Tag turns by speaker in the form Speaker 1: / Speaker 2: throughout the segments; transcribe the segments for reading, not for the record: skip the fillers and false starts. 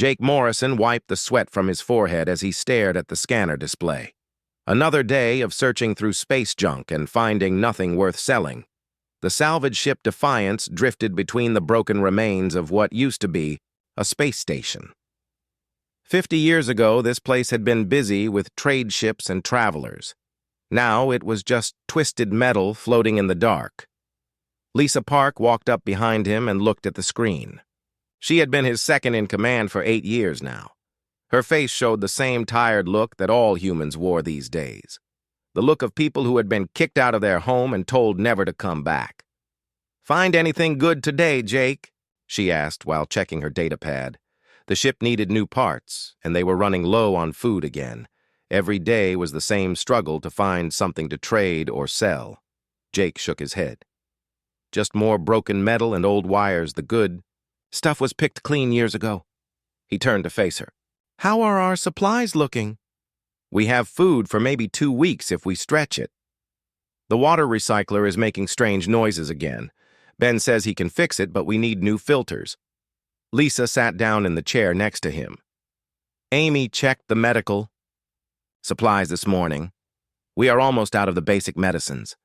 Speaker 1: Jake Morrison wiped the sweat from his forehead as he stared at the scanner display. Another day of searching through space junk and finding nothing worth selling. The salvage ship Defiance drifted between the broken remains of what used to be a space station. 50 years ago, this place had been busy with trade ships and travelers. Now it was just twisted metal floating in the dark. Lisa Park walked up behind him and looked at the screen. She had been his second-in-command for 8 years now. Her face showed the same tired look that all humans wore these days. The look of people who had been kicked out of their home and told never to come back. "Find anything good today, Jake?" she asked while checking her datapad. The ship needed new parts, and they were running low on food again. Every day was the same struggle to find something to trade or sell. Jake shook his head. Just more broken metal and old wires. The good stuff was picked clean years ago. He turned to face her. "How are our supplies looking?" "We have food for maybe 2 weeks if we stretch it." "The water recycler is making strange noises again. Ben says he can fix it, but we need new filters." Lisa sat down in the chair next to him. "Amy checked the medical supplies this morning. We are almost out of the basic medicines."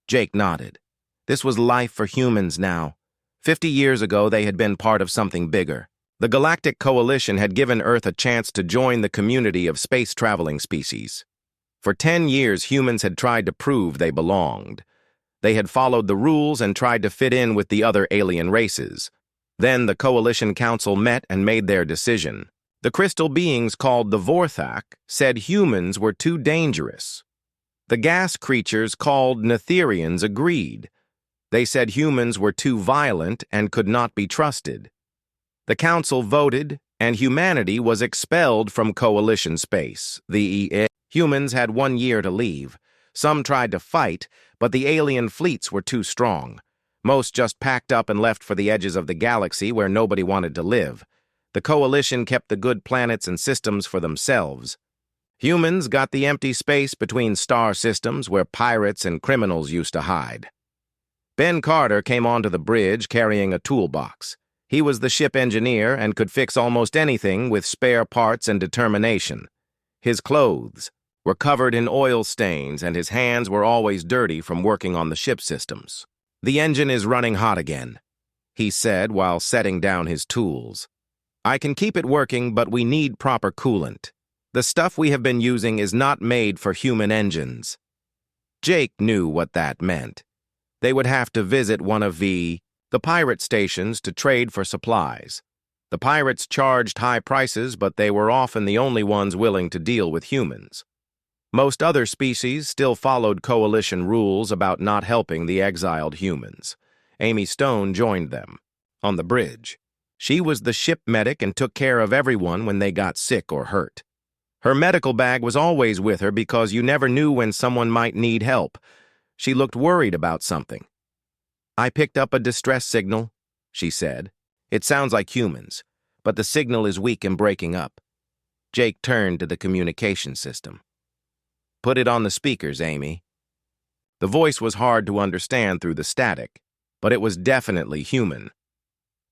Speaker 1: Jake nodded. This was life for humans now. 50 years ago, they had been part of something bigger. The Galactic Coalition had given Earth a chance to join the community of space-traveling species. For 10 years, humans had tried to prove they belonged. They had followed the rules and tried to fit in with the other alien races. Then the Coalition Council met and made their decision. The crystal beings called the Vorthak said humans were too dangerous. The gas creatures called Netherians agreed. They said humans were too violent and could not be trusted. The council voted, and humanity was expelled from Coalition space. The humans had 1 year to leave. Some tried to fight, but the alien fleets were too strong. Most just packed up and left for the edges of the galaxy where nobody wanted to live. The Coalition kept the good planets and systems for themselves. Humans got the empty space between star systems where pirates and criminals used to hide. Ben Carter came onto the bridge carrying a toolbox. He was the ship engineer and could fix almost anything with spare parts and determination. His clothes were covered in oil stains and his hands were always dirty from working on the ship systems. "The engine is running hot again," he said while setting down his tools. "I can keep it working, but we need proper coolant. The stuff we have been using is not made for human engines." Jake knew what that meant. They would have to visit one of the pirate stations to trade for supplies. The pirates charged high prices, but they were often the only ones willing to deal with humans. Most other species still followed Coalition rules about not helping the exiled humans. Amy Stone joined them on the bridge. She was the ship medic and took care of everyone when they got sick or hurt. Her medical bag was always with her because you never knew when someone might need help. She looked worried about something. "I picked up a distress signal," she said. "It sounds like humans, but the signal is weak and breaking up." Jake turned to the communication system. "Put it on the speakers, Amy." The voice was hard to understand through the static, but it was definitely human.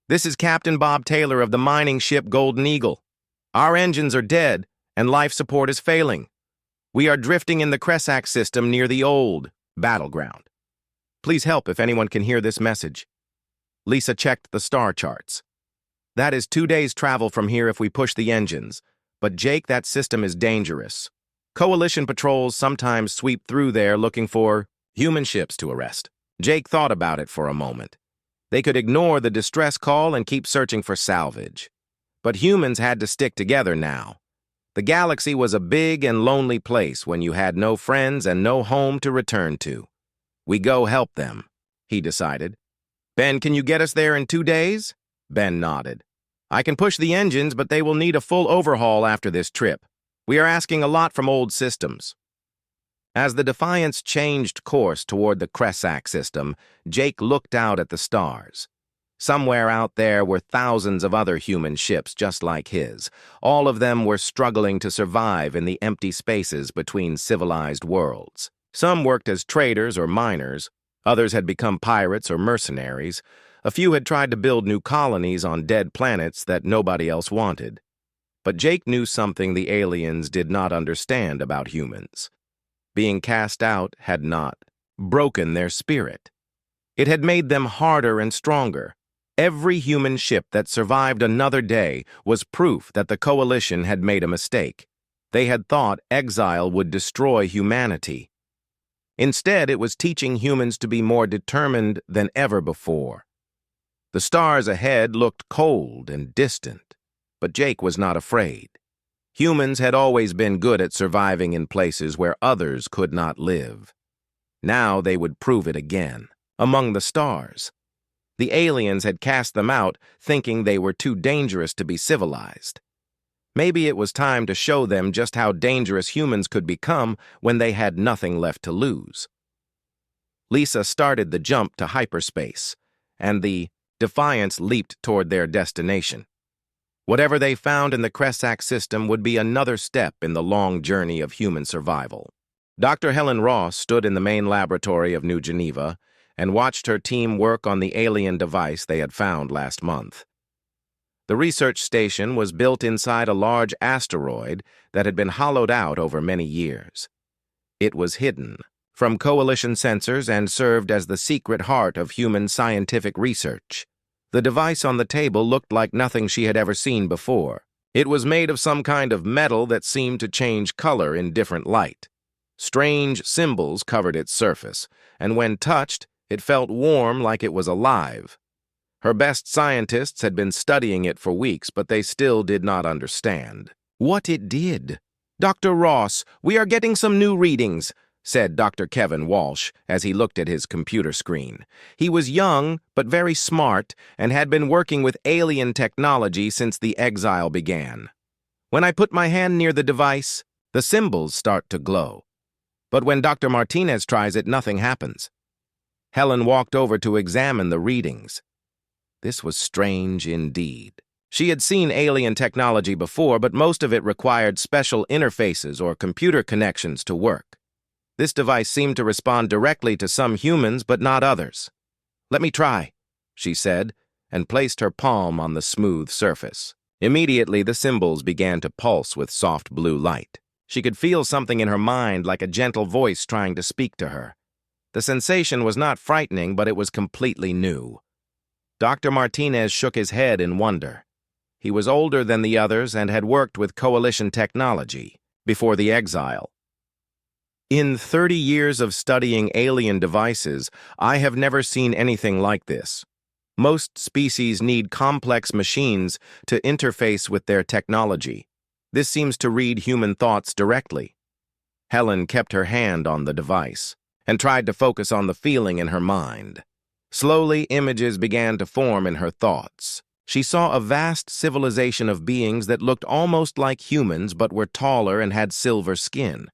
Speaker 1: "This is Captain Bob Taylor of the mining ship Golden Eagle. Our engines are dead, and life support is failing. We are drifting in the Kresak system near the old battleground. Please help if anyone can hear this message." Lisa checked the star charts. "That is 2 days' travel from here if we push the engines. But Jake, that system is dangerous. Coalition patrols sometimes sweep through there looking for human ships to arrest." Jake thought about it for a moment. They could ignore the distress call and keep searching for salvage. But humans had to stick together now. The galaxy was a big and lonely place when you had no friends and no home to return to. "We go help them," he decided. "Ben, can you get us there in 2 days?" Ben nodded. "I can push the engines, but they will need a full overhaul after this trip. We are asking a lot from old systems." As the Defiance changed course toward the Kresak system, Jake looked out at the stars. Somewhere out there were thousands of other human ships just like his. All of them were struggling to survive in the empty spaces between civilized worlds. Some worked as traders or miners. Others had become pirates or mercenaries. A few had tried to build new colonies on dead planets that nobody else wanted. But Jake knew something the aliens did not understand about humans. Being cast out had not broken their spirit. It had made them harder and stronger. Every human ship that survived another day was proof that the Coalition had made a mistake. They had thought exile would destroy humanity. Instead, it was teaching humans to be more determined than ever before. The stars ahead looked cold and distant, but Jake was not afraid. Humans had always been good at surviving in places where others could not live. Now they would prove it again, among the stars. The aliens had cast them out, thinking they were too dangerous to be civilized. Maybe it was time to show them just how dangerous humans could become when they had nothing left to lose. Lisa started the jump to hyperspace, and the Defiance leaped toward their destination. Whatever they found in the Kresak system would be another step in the long journey of human survival. Dr. Helen Ross stood in the main laboratory of New Geneva and watched her team work on the alien device they had found last month. The research station was built inside a large asteroid that had been hollowed out over many years. It was hidden from Coalition sensors and served as the secret heart of human scientific research. The device on the table looked like nothing she had ever seen before. It was made of some kind of metal that seemed to change color in different light. Strange symbols covered its surface, and when touched, it felt warm like it was alive. Her best scientists had been studying it for weeks, but they still did not understand what it did. "Dr. Ross, we are getting some new readings," said Dr. Kevin Walsh as he looked at his computer screen. He was young but very smart and had been working with alien technology since the exile began. "When I put my hand near the device, the symbols start to glow. But when Dr. Martinez tries it, nothing happens." Helen walked over to examine the readings. This was strange indeed. She had seen alien technology before, but most of it required special interfaces or computer connections to work. This device seemed to respond directly to some humans, but not others. "Let me try," she said, and placed her palm on the smooth surface. Immediately, the symbols began to pulse with soft blue light. She could feel something in her mind like a gentle voice trying to speak to her. The sensation was not frightening, but it was completely new. Dr. Martinez shook his head in wonder. He was older than the others and had worked with Coalition technology before the exile. "In 30 years of studying alien devices, I have never seen anything like this. Most species need complex machines to interface with their technology. This seems to read human thoughts directly." Helen kept her hand on the device and tried to focus on the feeling in her mind. Slowly, images began to form in her thoughts. She saw a vast civilization of beings that looked almost like humans but were taller and had silver skin.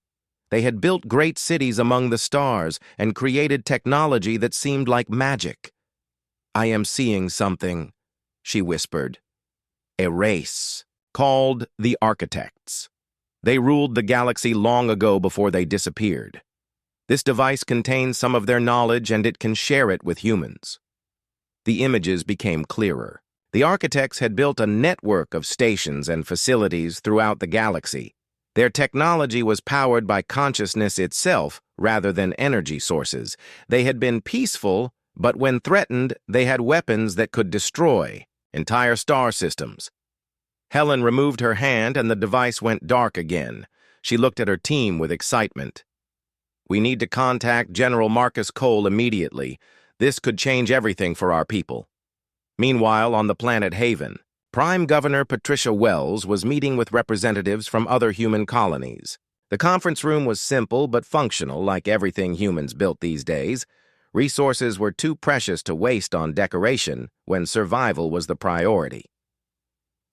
Speaker 1: They had built great cities among the stars and created technology that seemed like magic. "I am seeing something," she whispered. "A race called the Architects. They ruled the galaxy long ago before they disappeared. This device contains some of their knowledge and it can share it with humans." The images became clearer. The Architects had built a network of stations and facilities throughout the galaxy. Their technology was powered by consciousness itself rather than energy sources. They had been peaceful, but when threatened, they had weapons that could destroy entire star systems. Helen removed her hand and the device went dark again. She looked at her team with excitement. "We need to contact General Marcus Cole immediately. This could change everything for our people." Meanwhile, on the planet Haven, Prime Governor Patricia Wells was meeting with representatives from other human colonies. The conference room was simple but functional, like everything humans built these days. Resources were too precious to waste on decoration when survival was the priority.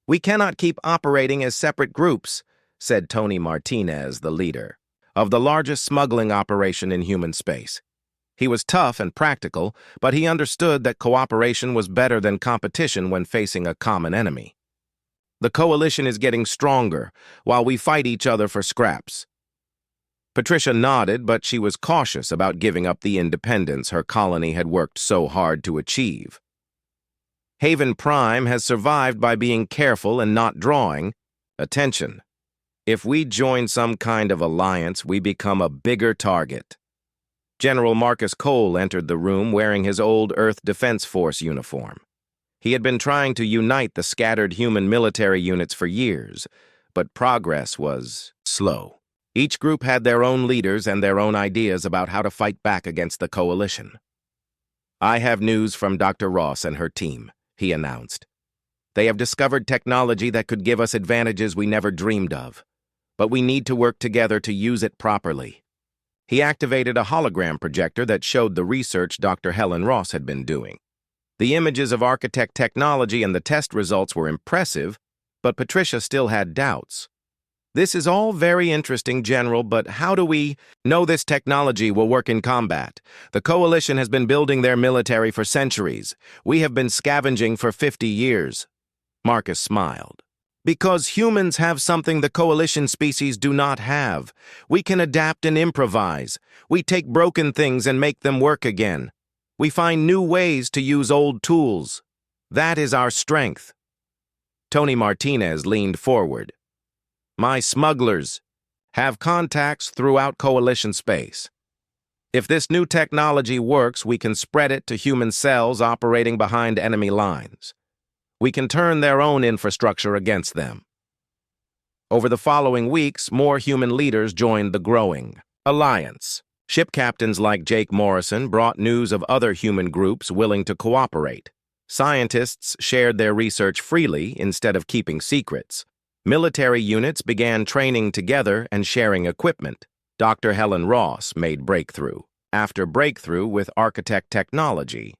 Speaker 1: "We cannot keep operating as separate groups," said Tony Martinez, the leader of the largest smuggling operation in human space. He was tough and practical, but he understood that cooperation was better than competition when facing a common enemy. "The Coalition is getting stronger, while we fight each other for scraps." Patricia nodded, but she was cautious about giving up the independence her colony had worked so hard to achieve. "Haven Prime has survived by being careful and not drawing," Attention. If we join some kind of alliance, we become a bigger target. General Marcus Cole entered the room wearing his old Earth Defense Force uniform. He had been trying to unite the scattered human military units for years, but progress was slow. Each group had their own leaders and their own ideas about how to fight back against the coalition. "I have news from Dr. Ross and her team," he announced. "They have discovered technology that could give us advantages we never dreamed of, but we need to work together to use it properly." He activated a hologram projector that showed the research Dr. Helen Ross had been doing. The images of architect technology and the test results were impressive, but Patricia still had doubts. "This is all very interesting, General, but how do we know this technology will work in combat? The Coalition has been building their military for centuries. We have been scavenging for 50 years. Marcus smiled. "Because humans have something the Coalition species do not have. We can adapt and improvise. We take broken things and make them work again. We find new ways to use old tools. That is our strength." Tony Martinez leaned forward. "My smugglers have contacts throughout Coalition space. If this new technology works, we can spread it to human cells operating behind enemy lines. We can turn their own infrastructure against them." Over the following weeks, more human leaders joined the growing alliance. Ship captains like Jake Morrison brought news of other human groups willing to cooperate. Scientists shared their research freely instead of keeping secrets. Military units began training together and sharing equipment. Dr. Helen Ross made breakthrough after breakthrough with architect technology.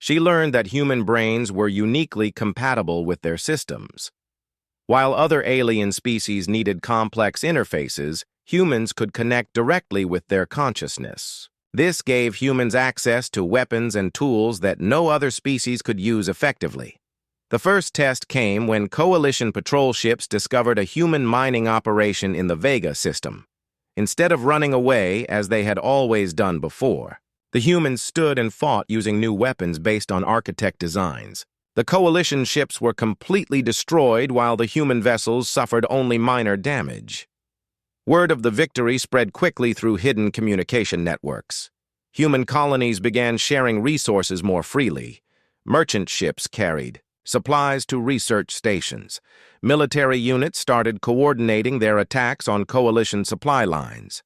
Speaker 1: She learned that human brains were uniquely compatible with their systems. While other alien species needed complex interfaces, humans could connect directly with their consciousness. This gave humans access to weapons and tools that no other species could use effectively. The first test came when Coalition patrol ships discovered a human mining operation in the Vega system. Instead of running away, as they had always done before, the humans stood and fought using new weapons based on architect designs. The Coalition ships were completely destroyed while the human vessels suffered only minor damage. Word of the victory spread quickly through hidden communication networks. Human colonies began sharing resources more freely. Merchant ships carried supplies to research stations. Military units started coordinating their attacks on Coalition supply lines.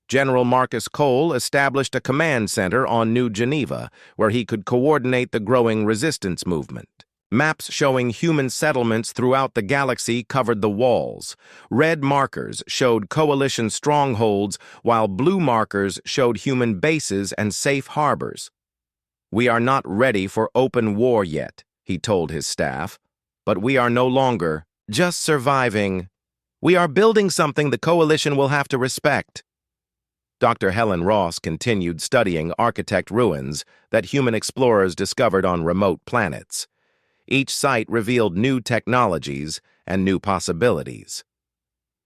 Speaker 1: General Marcus Cole established a command center on New Geneva, where he could coordinate the growing resistance movement. Maps showing human settlements throughout the galaxy covered the walls. Red markers showed Coalition strongholds, while blue markers showed human bases and safe harbors. "We are not ready for open war yet," he told his staff, "but we are no longer just surviving. We are building something the Coalition will have to respect." Dr. Helen Ross continued studying architect ruins that human explorers discovered on remote planets. Each site revealed new technologies and new possibilities.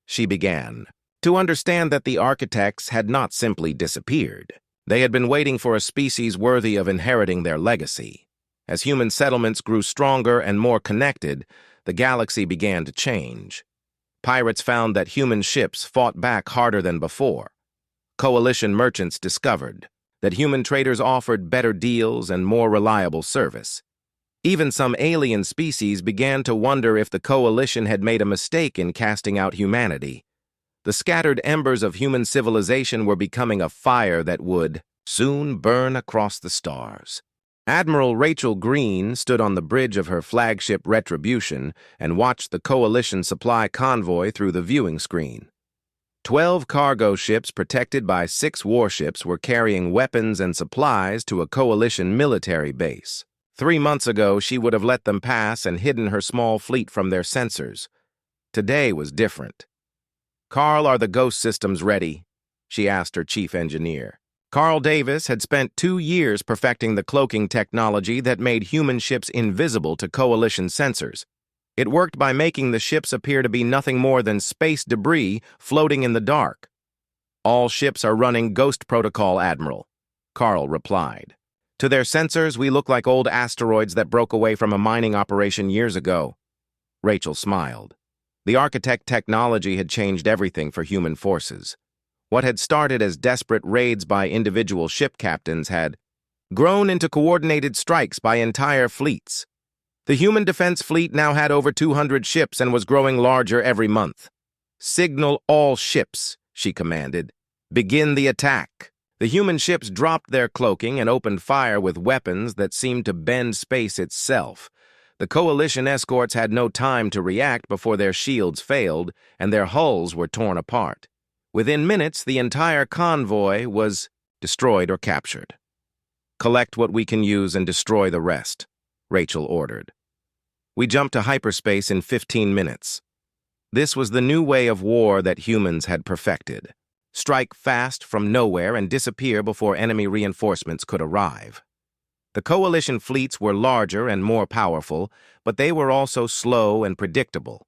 Speaker 1: She began to understand that the architects had not simply disappeared. They had been waiting for a species worthy of inheriting their legacy. As human settlements grew stronger and more connected, the galaxy began to change. Pirates found that human ships fought back harder than before. Coalition merchants discovered that human traders offered better deals and more reliable service. Even some alien species began to wonder if the Coalition had made a mistake in casting out humanity. The scattered embers of human civilization were becoming a fire that would soon burn across the stars. Admiral Rachel Green stood on the bridge of her flagship Retribution and watched the Coalition supply convoy through the viewing screen. 12 cargo ships protected by 6 warships were carrying weapons and supplies to a Coalition military base. 3 months ago, she would have let them pass and hidden her small fleet from their sensors. Today was different. "Carl, are the ghost systems ready?" she asked her chief engineer. Carl Davis had spent 2 years perfecting the cloaking technology that made human ships invisible to Coalition sensors. It worked by making the ships appear to be nothing more than space debris floating in the dark. "All ships are running Ghost Protocol, Admiral," Carl replied. "To their sensors, we look like old asteroids that broke away from a mining operation years ago." Rachel smiled. The architect technology had changed everything for human forces. What had started as desperate raids by individual ship captains had grown into coordinated strikes by entire fleets. The human defense fleet now had over 200 ships and was growing larger every month. "Signal all ships," she commanded. "Begin the attack." The human ships dropped their cloaking and opened fire with weapons that seemed to bend space itself. The coalition escorts had no time to react before their shields failed and their hulls were torn apart. Within minutes, the entire convoy was destroyed or captured. "Collect what we can use and destroy the rest," Rachel ordered. We jumped to hyperspace in 15 minutes. This was the new way of war that humans had perfected. Strike fast from nowhere and disappear before enemy reinforcements could arrive. The coalition fleets were larger and more powerful, but they were also slow and predictable.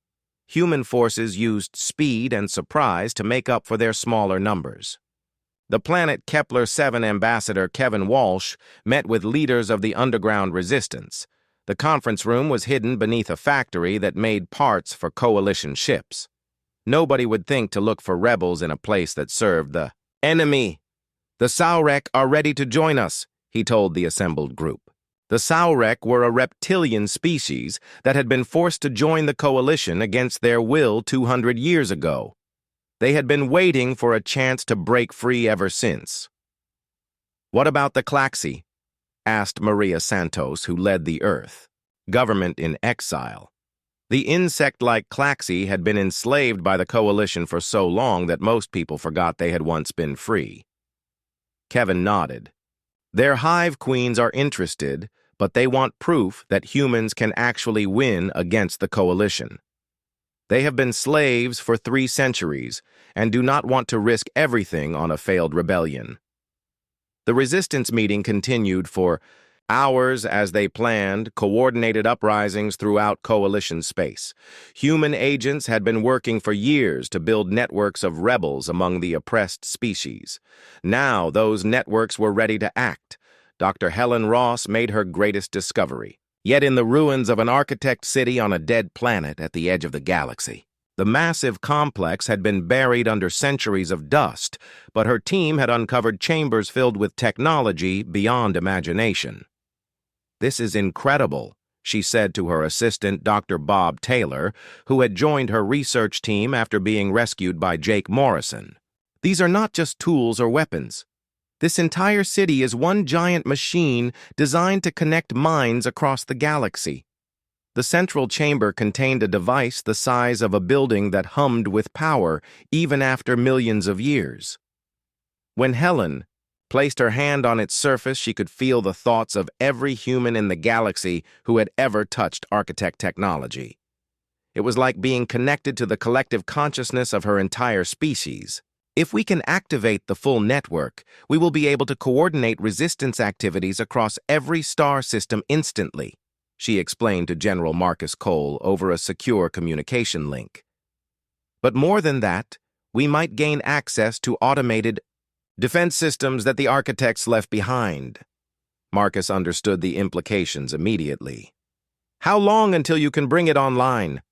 Speaker 1: Human forces used speed and surprise to make up for their smaller numbers. The Planet Kepler-7 ambassador Kevin Walsh met with leaders of the underground resistance. The conference room was hidden beneath a factory that made parts for coalition ships. Nobody would think to look for rebels in a place that served the enemy. "The Saurek are ready to join us," he told the assembled group. The Saurek were a reptilian species that had been forced to join the coalition against their will 200 years ago. They had been waiting for a chance to break free ever since. "What about the Klaxi?" asked Maria Santos, who led the Earth, government in exile. The insect-like Klaxi had been enslaved by the coalition for so long that most people forgot they had once been free. Kevin nodded. "Their hive queens are interested, but they want proof that humans can actually win against the coalition. They have been slaves for 3 centuries and do not want to risk everything on a failed rebellion." The resistance meeting continued for hours as they planned coordinated uprisings throughout coalition space. Human agents had been working for years to build networks of rebels among the oppressed species. Now those networks were ready to act. Dr. Helen Ross made her greatest discovery, yet in the ruins of an architect city on a dead planet at the edge of the galaxy. The massive complex had been buried under centuries of dust, but her team had uncovered chambers filled with technology beyond imagination. "This is incredible," she said to her assistant, Dr. Bob Taylor, who had joined her research team after being rescued by Jake Morrison. "These are not just tools or weapons. This entire city is one giant machine designed to connect minds across the galaxy." The central chamber contained a device the size of a building that hummed with power even after millions of years. When Helen placed her hand on its surface, she could feel the thoughts of every human in the galaxy who had ever touched architect technology. It was like being connected to the collective consciousness of her entire species. "If we can activate the full network, we will be able to coordinate resistance activities across every star system instantly," she explained to General Marcus Cole over a secure communication link. "But more than that, we might gain access to automated defense systems that the architects left behind." Marcus understood the implications immediately. "How long until you can bring it online?"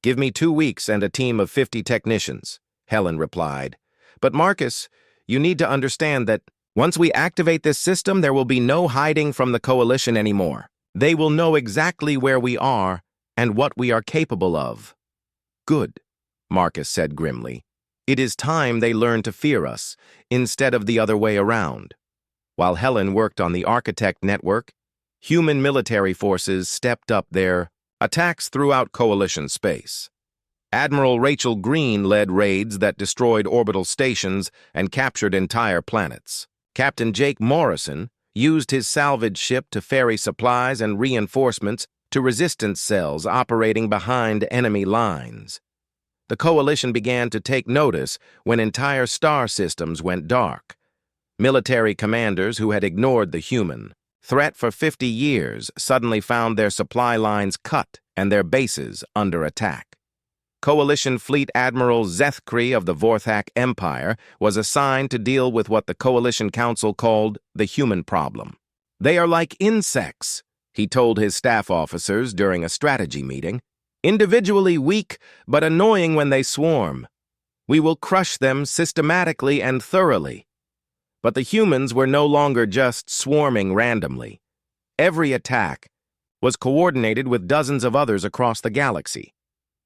Speaker 1: "Give me 2 weeks and a team of 50 technicians," Helen replied. "But Marcus, you need to understand that once we activate this system, there will be no hiding from the coalition anymore. They will know exactly where we are and what we are capable of." "Good," Marcus said grimly. "It is time they learn to fear us, instead of the other way around." While Helen worked on the architect network, human military forces stepped up their attacks throughout coalition space. Admiral Rachel Green led raids that destroyed orbital stations and captured entire planets. Captain Jake Morrison used his salvage ship to ferry supplies and reinforcements to resistance cells operating behind enemy lines. The coalition began to take notice when entire star systems went dark. Military commanders who had ignored the human threat for 50 years suddenly found their supply lines cut and their bases under attack. Coalition Fleet Admiral Zethkri of the Vorthak Empire was assigned to deal with what the Coalition Council called the human problem. "They are like insects," he told his staff officers during a strategy meeting. individually weak but annoying when they swarm. We will crush them systematically and thoroughly. But the humans were no longer just swarming randomly. Every attack was coordinated with dozens of others across the galaxy.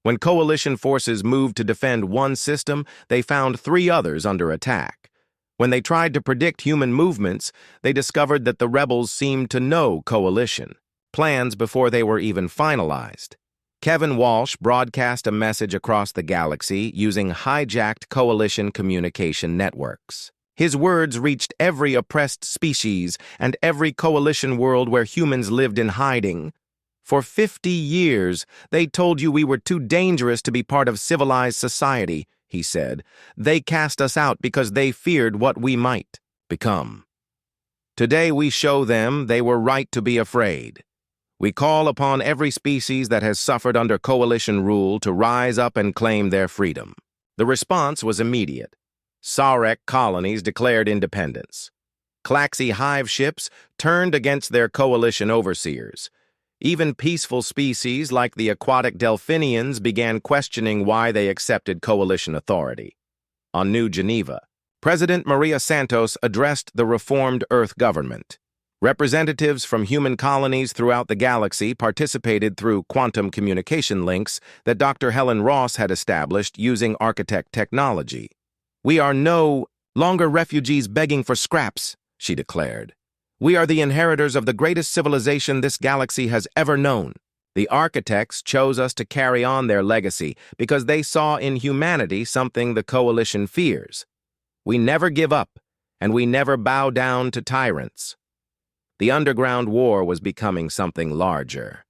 Speaker 1: When coalition forces moved to defend one system, they found 3 others under attack. When they tried to predict human movements, they discovered that the rebels seemed to know coalition plans before they were even finalized. Kevin Walsh broadcast a message across the galaxy using hijacked coalition communication networks. His words reached every oppressed species and every coalition world where humans lived in hiding. For 50 years, they told you we were too dangerous to be part of civilized society, he said. They cast us out because they feared what we might become. Today we show them they were right to be afraid. We call upon every species that has suffered under coalition rule to rise up and claim their freedom. The response was immediate. Sarek colonies declared independence. Klaxi hive ships turned against their coalition overseers. Even peaceful species like the aquatic delphinians began questioning why they accepted coalition authority. On New Geneva, President Maria Santos addressed the reformed Earth government. Representatives from human colonies throughout the galaxy participated through quantum communication links that Dr. Helen Ross had established using architect technology. "We are no longer refugees begging for scraps," she declared. "We are the inheritors of the greatest civilization this galaxy has ever known." The architects chose us to carry on their legacy because they saw in humanity something the coalition fears. We never give up, and we never bow down to tyrants. The underground war was becoming something larger.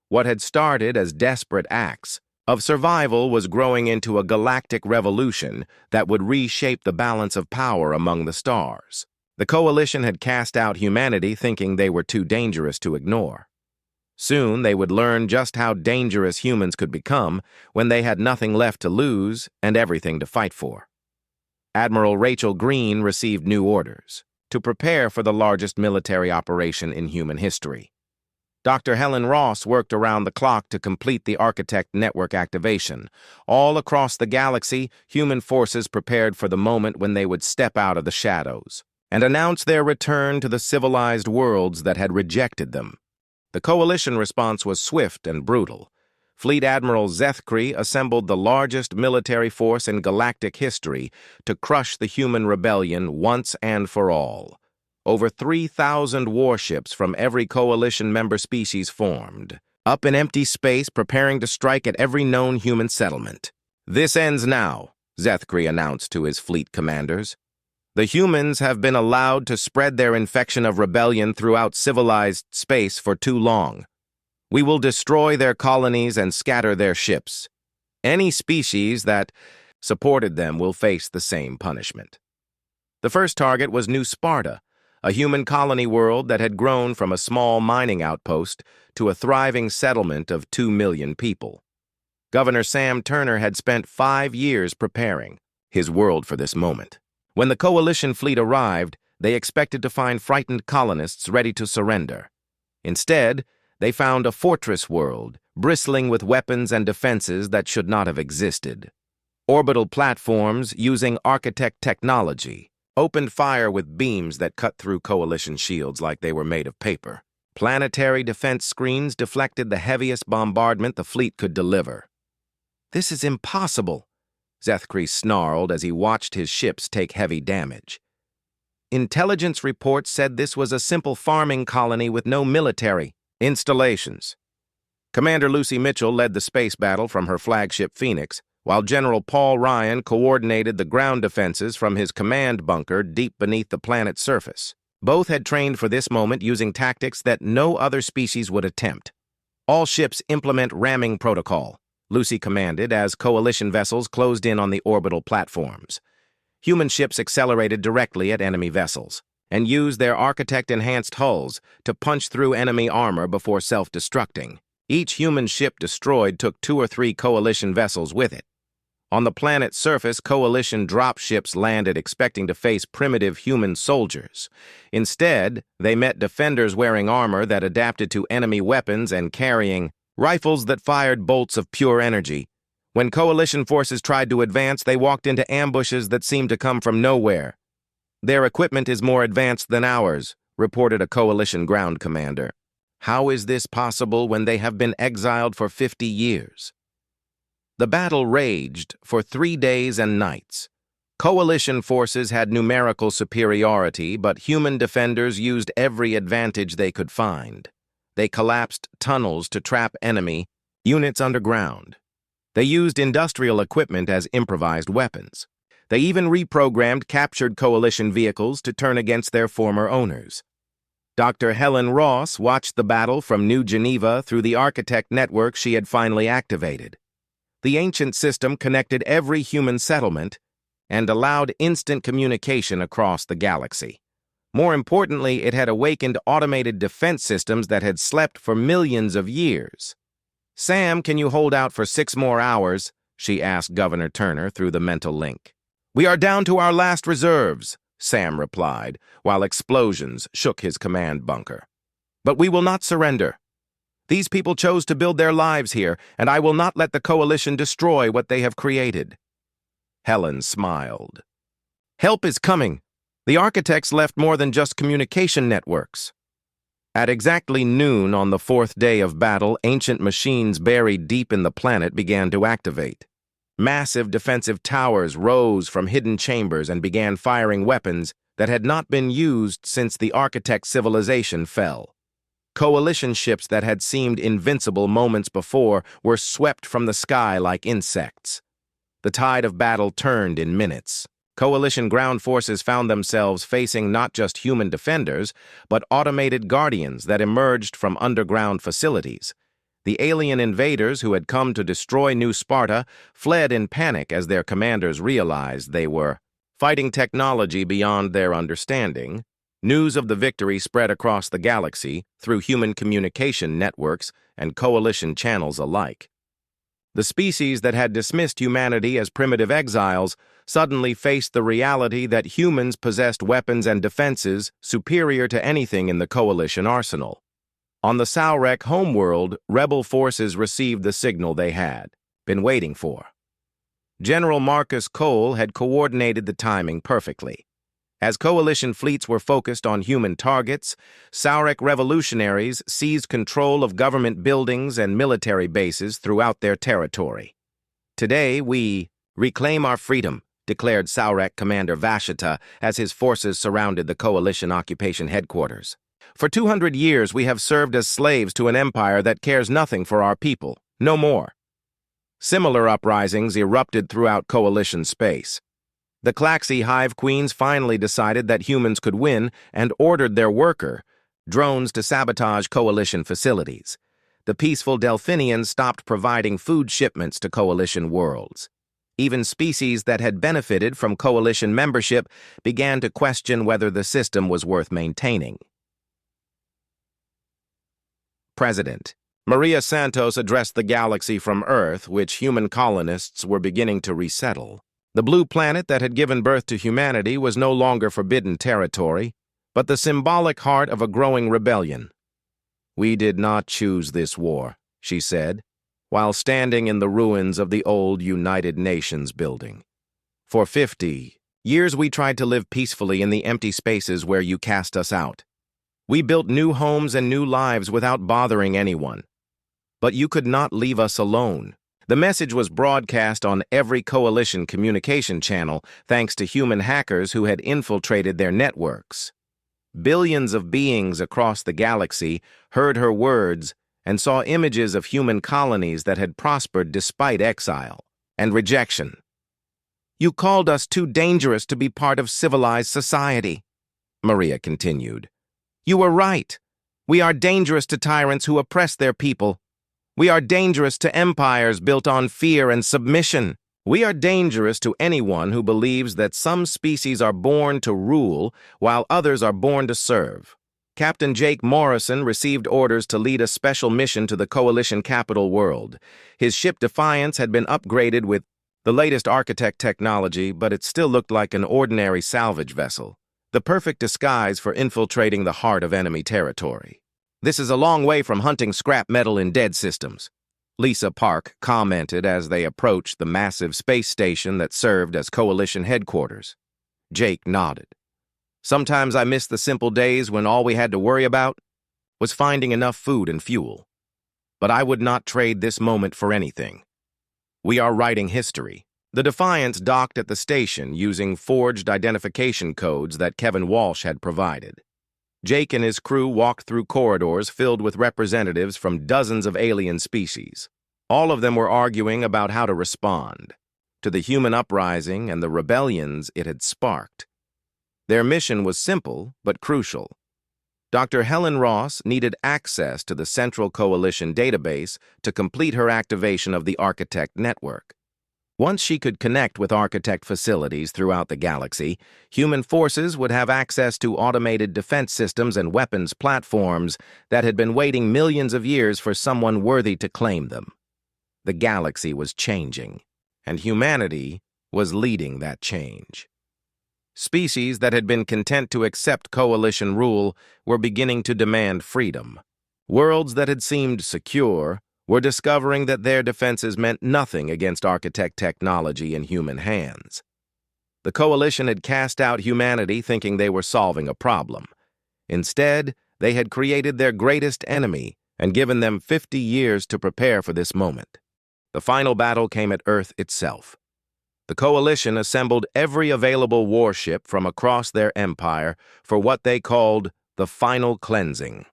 Speaker 1: What had started as desperate acts of survival was growing into a galactic revolution that would reshape the balance of power among the stars. The coalition had cast out humanity thinking they were too dangerous to ignore. Soon they would learn just how dangerous humans could become when they had nothing left to lose and everything to fight for. Admiral Rachel Green received new orders to prepare for the largest military operation in human history. Dr. Helen Ross worked around the clock to complete the architect network activation. All across the galaxy, human forces prepared for the moment when they would step out of the shadows and announce their return to the civilized worlds that had rejected them. The coalition response was swift and brutal. Fleet Admiral Zethkri assembled the largest military force in galactic history to crush the human rebellion once and for all. Over 3,000 warships from every coalition member species formed, up in empty space preparing to strike at every known human settlement. "This ends now," Zethkri announced to his fleet commanders. "The humans have been allowed to spread their infection of rebellion throughout civilized space for too long. We will destroy their colonies and scatter their ships. Any species that supported them will face the same punishment." The first target was New Sparta, a human colony world that had grown from a small mining outpost to a thriving settlement of 2 million people. Governor Sam Turner had spent 5 years preparing his world for this moment. When the coalition fleet arrived, they expected to find frightened colonists ready to surrender. Instead, they found a fortress world, bristling with weapons and defenses that should not have existed. Orbital platforms, using architect technology, opened fire with beams that cut through coalition shields like they were made of paper. Planetary defense screens deflected the heaviest bombardment the fleet could deliver. "This is impossible," Zethkri snarled as he watched his ships take heavy damage. Intelligence reports said this was a simple farming colony with no military installations. Commander Lucy Mitchell led the space battle from her flagship Phoenix, while General Paul Ryan coordinated the ground defenses from his command bunker deep beneath the planet's surface. Both had trained for this moment using tactics that no other species would attempt. "All ships implement ramming protocol," Lucy commanded as coalition vessels closed in on the orbital platforms. Human ships accelerated directly at enemy vessels and used their architect-enhanced hulls to punch through enemy armor before self-destructing. Each human ship destroyed took 2 or 3 coalition vessels with it. On the planet's surface, coalition dropships landed expecting to face primitive human soldiers. Instead, they met defenders wearing armor that adapted to enemy weapons and carrying rifles that fired bolts of pure energy. When Coalition forces tried to advance, they walked into ambushes that seemed to come from nowhere. "Their equipment is more advanced than ours," reported a Coalition ground commander. "How is this possible when they have been exiled for 50 years? The battle raged for 3 days and nights. Coalition forces had numerical superiority, but human defenders used every advantage they could find. They collapsed tunnels to trap enemy units underground. They used industrial equipment as improvised weapons. They even reprogrammed captured Coalition vehicles to turn against their former owners. Dr. Helen Ross watched the battle from New Geneva through the architect network she had finally activated. The ancient system connected every human settlement and allowed instant communication across the galaxy. More importantly, it had awakened automated defense systems that had slept for millions of years. "Sam, can you hold out for 6 more hours?" she asked Governor Turner through the mental link. "We are down to our last reserves," Sam replied, while explosions shook his command bunker. "But we will not surrender. These people chose to build their lives here, and I will not let the Coalition destroy what they have created." Helen smiled. "Help is coming. The architects left more than just communication networks." At exactly noon on the 4th day of battle, ancient machines buried deep in the planet began to activate. Massive defensive towers rose from hidden chambers and began firing weapons that had not been used since the architect civilization fell. Coalition ships that had seemed invincible moments before were swept from the sky like insects. The tide of battle turned in minutes. Coalition ground forces found themselves facing not just human defenders, but automated guardians that emerged from underground facilities. The alien invaders who had come to destroy New Sparta fled in panic as their commanders realized they were fighting technology beyond their understanding. News of the victory spread across the galaxy through human communication networks and Coalition channels alike. The species that had dismissed humanity as primitive exiles suddenly faced the reality that humans possessed weapons and defenses superior to anything in the Coalition arsenal. On the Saurek homeworld, rebel forces received the signal they had been waiting for. General Marcus Cole had coordinated the timing perfectly. As Coalition fleets were focused on human targets, Saurek revolutionaries seized control of government buildings and military bases throughout their territory. "Today, we reclaim our freedom," declared Saurek Commander Vashita as his forces surrounded the Coalition occupation headquarters. "For 200 years, we have served as slaves to an empire that cares nothing for our people. No more." Similar uprisings erupted throughout Coalition space. The Klaxi Hive Queens finally decided that humans could win and ordered their worker drones to sabotage Coalition facilities. The peaceful Delphinians stopped providing food shipments to Coalition worlds. Even species that had benefited from Coalition membership began to question whether the system was worth maintaining. President Maria Santos addressed the galaxy from Earth, which human colonists were beginning to resettle. The blue planet that had given birth to humanity was no longer forbidden territory, but the symbolic heart of a growing rebellion. "We did not choose this war," she said, while standing in the ruins of the old United Nations building. "For 50 years we tried to live peacefully in the empty spaces where you cast us out. We built new homes and new lives without bothering anyone. But you could not leave us alone." The message was broadcast on every Coalition communication channel thanks to human hackers who had infiltrated their networks. Billions of beings across the galaxy heard her words and saw images of human colonies that had prospered despite exile and rejection. "You called us too dangerous to be part of civilized society," Maria continued. "You were right. We are dangerous to tyrants who oppress their people. We are dangerous to empires built on fear and submission. We are dangerous to anyone who believes that some species are born to rule while others are born to serve." Captain Jake Morrison received orders to lead a special mission to the Coalition capital world. His ship Defiance had been upgraded with the latest architect technology, but it still looked like an ordinary salvage vessel, the perfect disguise for infiltrating the heart of enemy territory. This is a long way from hunting scrap metal in dead systems, Lisa Park commented as they approached the massive space station that served as Coalition headquarters. Jake nodded. Sometimes I miss the simple days when all we had to worry about was finding enough food and fuel. But I would not trade this moment for anything. We are writing history. The Defiance docked at the station using forged identification codes that Kevin Walsh had provided. Jake and his crew walked through corridors filled with representatives from dozens of alien species. All of them were arguing about how to respond to the human uprising and the rebellions it had sparked. Their mission was simple but crucial. Dr. Helen Ross needed access to the Central Coalition database to complete her activation of the Architect network. Once she could connect with Architect facilities throughout the galaxy, human forces would have access to automated defense systems and weapons platforms that had been waiting millions of years for someone worthy to claim them. The galaxy was changing, and humanity was leading that change. Species that had been content to accept Coalition rule were beginning to demand freedom. Worlds that had seemed secure were discovering that their defenses meant nothing against Architect technology in human hands. The Coalition had cast out humanity thinking they were solving a problem. Instead, they had created their greatest enemy and given them 50 years to prepare for this moment. The final battle came at Earth itself. The Coalition assembled every available warship from across their empire for what they called the Final Cleansing.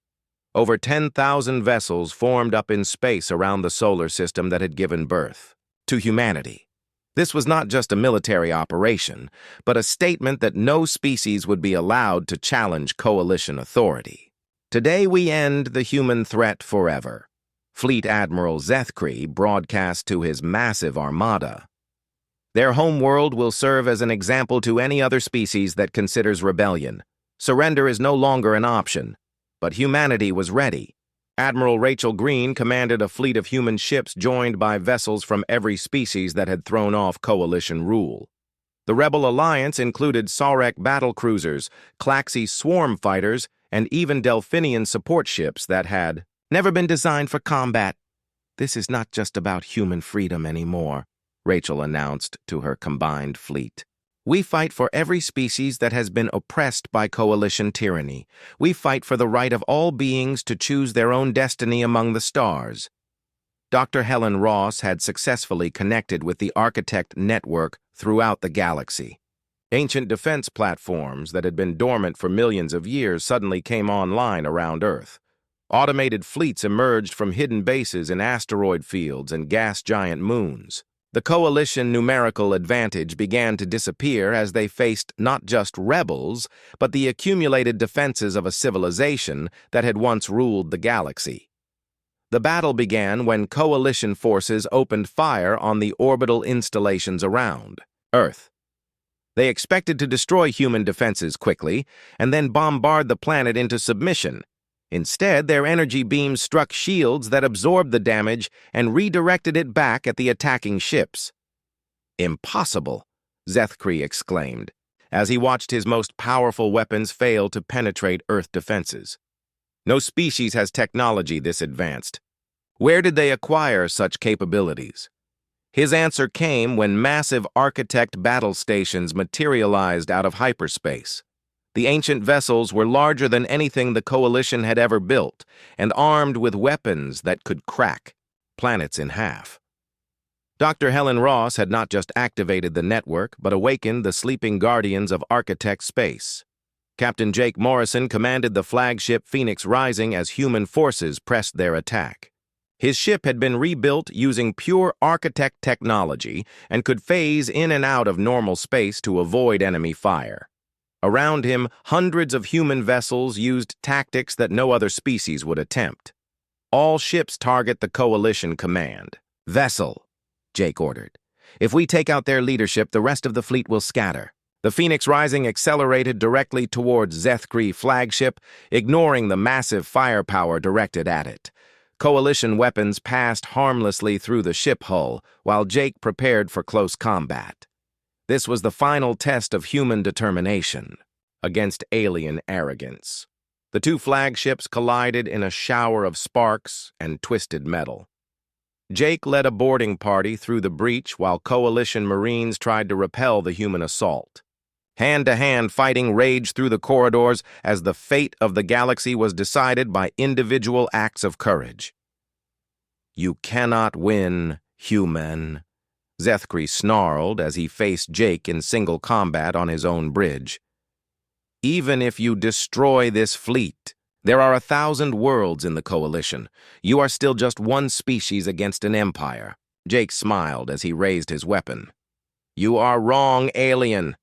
Speaker 1: Over 10,000 vessels formed up in space around the solar system that had given birth to humanity. This was not just a military operation, but a statement that no species would be allowed to challenge Coalition authority. Today we end the human threat forever, Fleet Admiral Zethkri broadcast to his massive armada. Their homeworld will serve as an example to any other species that considers rebellion. Surrender is no longer an option. But humanity was ready. Admiral Rachel Green commanded a fleet of human ships joined by vessels from every species that had thrown off Coalition rule. The Rebel Alliance included Sarek battlecruisers, Klaxi swarm fighters, and even Delphinian support ships that had never been designed for combat. This is not just about human freedom anymore, Rachel announced to her combined fleet. We fight for every species that has been oppressed by Coalition tyranny. We fight for the right of all beings to choose their own destiny among the stars. Dr. Helen Ross had successfully connected with the Architect network throughout the galaxy. Ancient defense platforms that had been dormant for millions of years suddenly came online around Earth. Automated fleets emerged from hidden bases in asteroid fields and gas giant moons. The Coalition numerical advantage began to disappear as they faced not just rebels, but the accumulated defenses of a civilization that had once ruled the galaxy. The battle began when Coalition forces opened fire on the orbital installations around Earth. They expected to destroy human defenses quickly and then bombard the planet into submission. Instead, their energy beams struck shields that absorbed the damage and redirected it back at the attacking ships. Impossible, Zethkri exclaimed, as he watched his most powerful weapons fail to penetrate Earth defenses. No species has technology this advanced. Where did they acquire such capabilities? His answer came when massive Architect battle stations materialized out of hyperspace. The ancient vessels were larger than anything the Coalition had ever built, and armed with weapons that could crack planets in half. Dr. Helen Ross had not just activated the network, but awakened the sleeping guardians of Architect space. Captain Jake Morrison commanded the flagship Phoenix Rising as human forces pressed their attack. His ship had been rebuilt using pure Architect technology and could phase in and out of normal space to avoid enemy fire. Around him, hundreds of human vessels used tactics that no other species would attempt. All ships target the Coalition command. Vessel, Jake ordered. If we take out their leadership, the rest of the fleet will scatter. The Phoenix Rising accelerated directly towards Zethkri flagship, ignoring the massive firepower directed at it. Coalition weapons passed harmlessly through the ship hull, while Jake prepared for close combat. This was the final test of human determination against alien arrogance. The two flagships collided in a shower of sparks and twisted metal. Jake led a boarding party through the breach while Coalition Marines tried to repel the human assault. Hand-to-hand fighting raged through the corridors as the fate of the galaxy was decided by individual acts of courage. "You cannot win, human," Zethkri snarled as he faced Jake in single combat on his own bridge. "Even if you destroy this fleet, there are 1,000 worlds in the Coalition. You are still just one species against an empire." Jake smiled as he raised his weapon. "You are wrong, alien.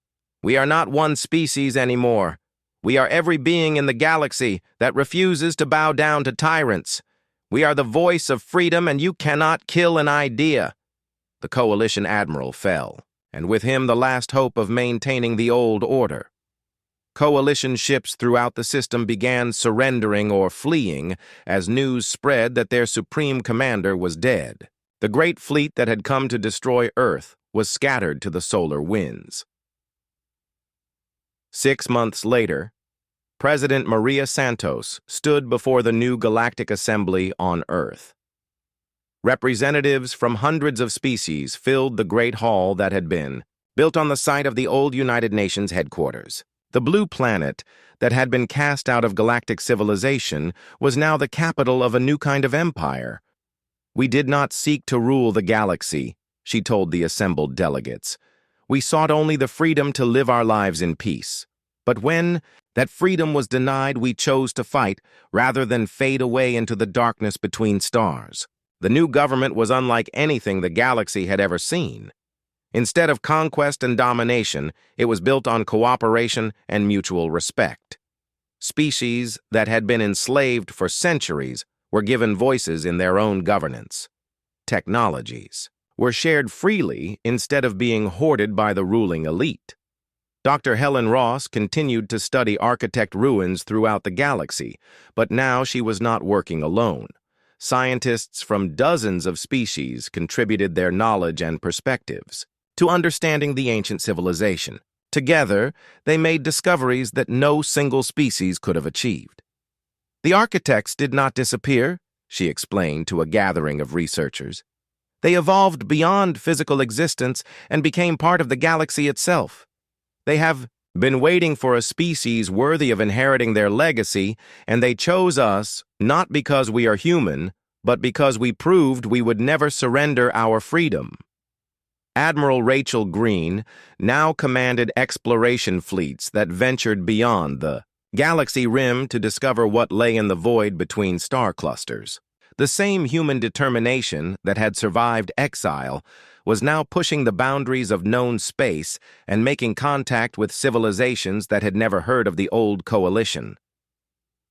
Speaker 1: We are not one species anymore. We are every being in the galaxy that refuses to bow down to tyrants. We are the voice of freedom, and you cannot kill an idea." The Coalition Admiral fell, and with him the last hope of maintaining the old order. Coalition ships throughout the system began surrendering or fleeing as news spread that their supreme commander was dead. The great fleet that had come to destroy Earth was scattered to the solar winds. 6 months later, President Maria Santos stood before the new Galactic Assembly on Earth. Representatives from hundreds of species filled the great hall that had been built on the site of the old United Nations headquarters. The blue planet that had been cast out of galactic civilization was now the capital of a new kind of empire. "We did not seek to rule the galaxy," she told the assembled delegates. "We sought only the freedom to live our lives in peace. But when that freedom was denied, we chose to fight rather than fade away into the darkness between stars." The new government was unlike anything the galaxy had ever seen. Instead of conquest and domination, it was built on cooperation and mutual respect. Species that had been enslaved for centuries were given voices in their own governance. Technologies were shared freely instead of being hoarded by the ruling elite. Dr. Helen Ross continued to study architect ruins throughout the galaxy, but now she was not working alone. Scientists from dozens of species contributed their knowledge and perspectives to understanding the ancient civilization. Together, they made discoveries that no single species could have achieved. "The architects did not disappear," she explained to a gathering of researchers. "They evolved beyond physical existence and became part of the galaxy itself. They have been waiting for a species worthy of inheriting their legacy, and they chose us not because we are human, but because we proved we would never surrender our freedom." Admiral Rachel Green now commanded exploration fleets that ventured beyond the galaxy rim to discover what lay in the void between star clusters. The same human determination that had survived exile was now pushing the boundaries of known space and making contact with civilizations that had never heard of the old coalition.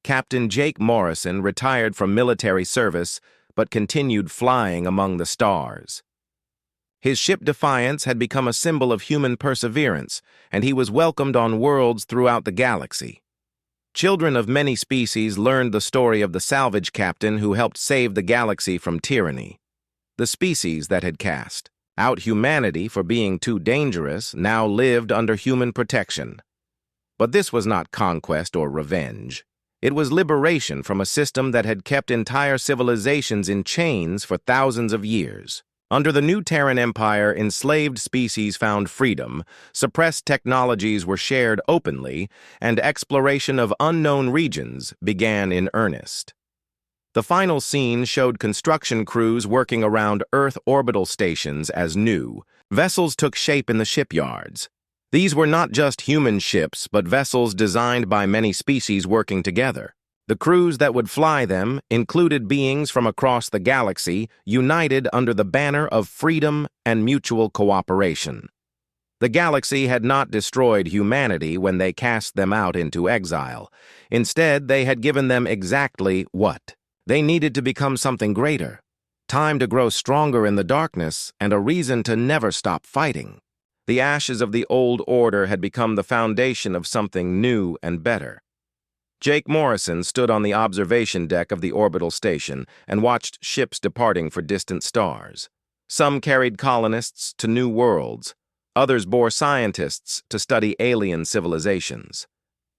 Speaker 1: Captain Jake Morrison retired from military service but continued flying among the stars. His ship Defiance had become a symbol of human perseverance, and he was welcomed on worlds throughout the galaxy. Children of many species learned the story of the salvage captain who helped save the galaxy from tyranny. The species that had cast out humanity for being too dangerous now lived under human protection. But this was not conquest or revenge. It was liberation from a system that had kept entire civilizations in chains for thousands of years. Under the new Terran Empire, enslaved species found freedom, suppressed technologies were shared openly, and exploration of unknown regions began in earnest. The final scene showed construction crews working around Earth orbital stations as new vessels took shape in the shipyards. These were not just human ships, but vessels designed by many species working together. The crews that would fly them included beings from across the galaxy, united under the banner of freedom and mutual cooperation. The galaxy had not destroyed humanity when they cast them out into exile. Instead, they had given them exactly what they needed to become something greater. Time to grow stronger in the darkness and a reason to never stop fighting. The ashes of the old order had become the foundation of something new and better. Jake Morrison stood on the observation deck of the orbital station and watched ships departing for distant stars. Some carried colonists to new worlds. Others bore scientists to study alien civilizations.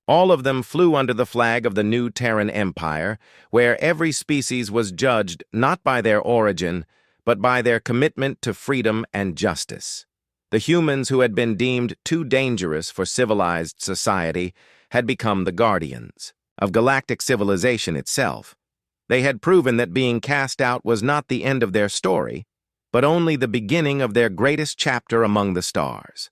Speaker 1: All of them flew under the flag of the new Terran Empire, where every species was judged not by their origin, but by their commitment to freedom and justice. The humans who had been deemed too dangerous for civilized society had become the guardians of galactic civilization itself. They had proven that being cast out was not the end of their story, but only the beginning of their greatest chapter among the stars.